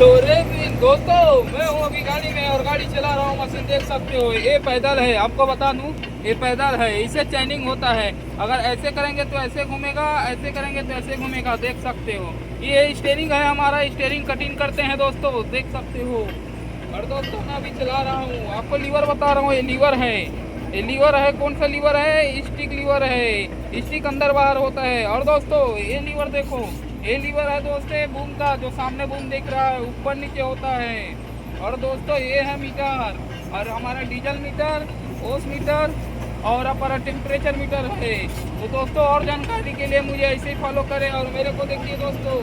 दोस्तों मैं हूँ अभी गाड़ी में और गाड़ी चला रहा हूँ। मशीन देख सकते हो, ये पैदल है। आपको बता दूँ, ये पैदल है, इसे चैनिंग होता है। अगर ऐसे करेंगे तो ऐसे घूमेगा, ऐसे करेंगे तो ऐसे घूमेगा, देख सकते हो। ये स्टीयरिंग है हमारा, स्टीयरिंग कटिंग करते हैं दोस्तों, देख सकते हो। और दोस्तों मैं अभी चला रहा हूँ, आपको लीवर बता रहा हूँ। ये लीवर है, ये लीवर है। कौन सा लीवर है? स्टिक लीवर है। स्टिक अंदर बाहर होता है। और दोस्तों ये लीवर देखो, ये लीवर है दोस्तों बूम का, जो सामने बूम दिख रहा है, ऊपर नीचे होता है। और दोस्तों ये है मीटर, और हमारा डीजल मीटर, ओस मीटर और अपना टेम्परेचर मीटर है। तो दोस्तों और जानकारी के लिए मुझे ऐसे ही फॉलो करें और मेरे को देखिए दोस्तों।